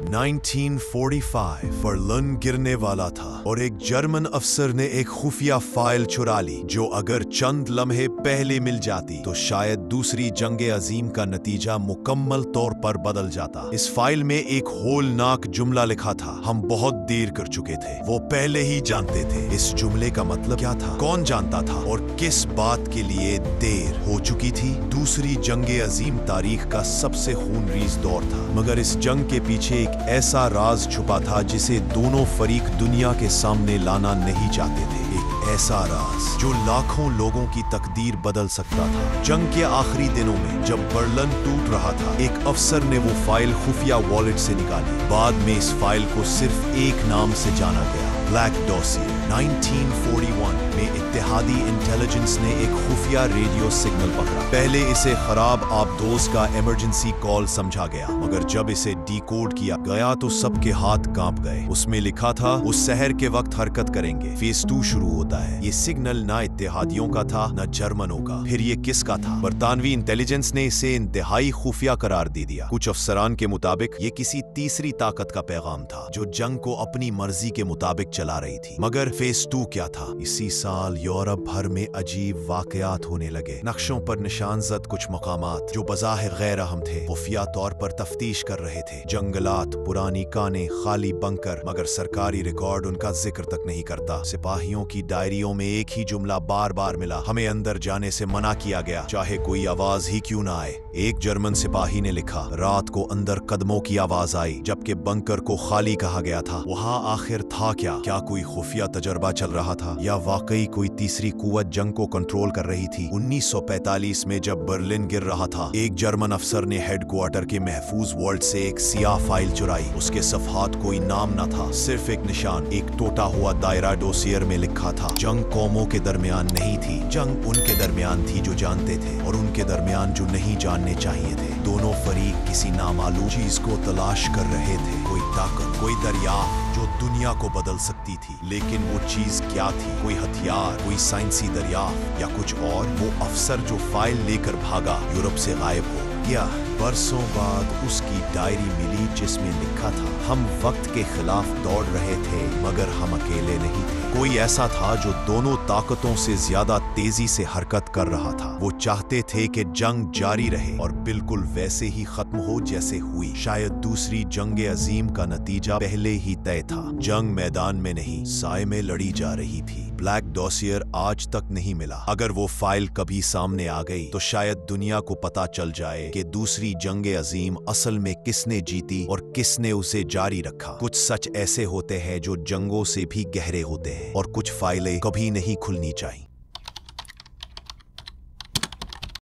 1945 Berlin गिरने वाला था और एक जर्मन अफसर ने एक खुफिया फाइल चुरा ली जो अगर चंद लम्हे पहले मिल जाती तो शायद दूसरी जंगे अजीम का नतीजा मुकम्मल तौर पर बदल जाता। इस फाइल में एक होलनाक जुमला लिखा था, हम बहुत देर कर चुके थे। वो पहले ही जानते थे। इस जुमले का मतलब क्या था, कौन जानता था और किस बात के लिए देर हो चुकी थी? दूसरी जंगे अजीम तारीख का सबसे खूनरेज दौर था, मगर इस जंग के पीछे एक ऐसा राज छुपा था जिसे दोनों फरीक दुनिया के सामने लाना नहीं चाहते थे। एक ऐसा राज जो लाखों लोगों की तकदीर बदल सकता था। जंग के आखिरी दिनों में जब बर्लिन टूट रहा था, एक अफसर ने वो फाइल खुफिया वॉलेट से निकाली। बाद में इस फाइल को सिर्फ एक नाम से जाना गया, ब्लैक डॉसियर। 1941 में इत्तेहादी इंटेलिजेंस ने एक खुफिया रेडियो सिग्नल पकड़ा। पहले इसे खराब आबदोज का इमरजेंसी कॉल समझा गया, मगर जब इसे डिकोड किया गया तो सबके हाथ कांप गए। उसमें लिखा था, उस शहर के वक्त हरकत करेंगे, फेज 2 शुरू होता है। ये सिग्नल ना इत्तेहादियों का था न जर्मनों का। फिर ये किसका था? बरतानवी इंटेलिजेंस ने इसे इंतहाई खुफिया करार दे दिया। कुछ अफसरान के मुताबिक ये किसी तीसरी ताकत का पैगाम था जो जंग को अपनी मर्जी के मुताबिक चला रही थी। मगर फेज 2 क्या था? इसी साल यूरोप भर में अजीब वाकयात होने लगे। नक्शों पर निशानजद कुछ मकामात जो बज़ाहिर गैर अहम थे, खुफिया तौर पर तफ्तीश कर रहे थे। जंगलात, पुरानी कानें, खाली बंकर, मगर सरकारी रिकॉर्ड उनका जिक्र तक नहीं करता। सिपाहियों की डायरियों में एक ही जुमला बार बार मिला, हमें अंदर जाने से मना किया गया, चाहे कोई आवाज ही क्यों ना आए। एक जर्मन सिपाही ने लिखा, रात को अंदर कदमों की आवाज आई, जबकि बंकर को खाली कहा गया था। वहां आखिर था क्या? क्या कोई खुफिया तजर्बा चल रहा था या वाकई कोई तीसरी कुव्वत जंग को कंट्रोल कर रही थी? 1945 में जब बर्लिन गिर रहा था, एक जर्मन अफसर ने हेडक्वार्टर के महफूज वॉल्ट से एक सियाह फाइल चुराई। उसके सफहात कोई नाम न था, सिर्फ एक निशान, एक टूटा हुआ दायरा। डोसियर में लिखा था, जंग कौमों के दरमियान नहीं थी, जंग उनके दरमियान थी जो जानते थे और उनके दरमियान जो नहीं जानने चाहिए थे। दोनों फरीक किसी नामालूम चीज को तलाश कर रहे थे, कोई ताकत, कोई दरियाफ्त जो दुनिया को बदल सकती थी। लेकिन वो चीज क्या थी? कोई हथियार, कोई साइंसी दरियाफ्त या कुछ और? वो अफसर जो फाइल लेकर भागा यूरोप से गायब हो गया। बरसों बाद उसकी डायरी मिली जिसमें लिखा था, हम वक्त के खिलाफ दौड़ रहे थे मगर हम अकेले नहीं थे। कोई ऐसा था जो दोनों ताकतों से ज्यादा तेजी से हरकत कर रहा था। वो चाहते थे कि जंग जारी रहे और बिल्कुल वैसे ही खत्म हो जैसे हुई। शायद दूसरी जंगे अजीम का नतीजा पहले ही तय था। जंग मैदान में नहीं, साए में लड़ी जा रही थी। ब्लैक डॉसियर आज तक नहीं मिला। अगर वो फाइल कभी सामने आ गई तो शायद दुनिया को पता चल जाए कि दूसरी जंगे अजीम असल में किसने जीती और किसने उसे जारी रखा। कुछ सच ऐसे होते हैं जो जंगों से भी गहरे होते हैं और कुछ फाइलें कभी नहीं खुलनी चाहिए।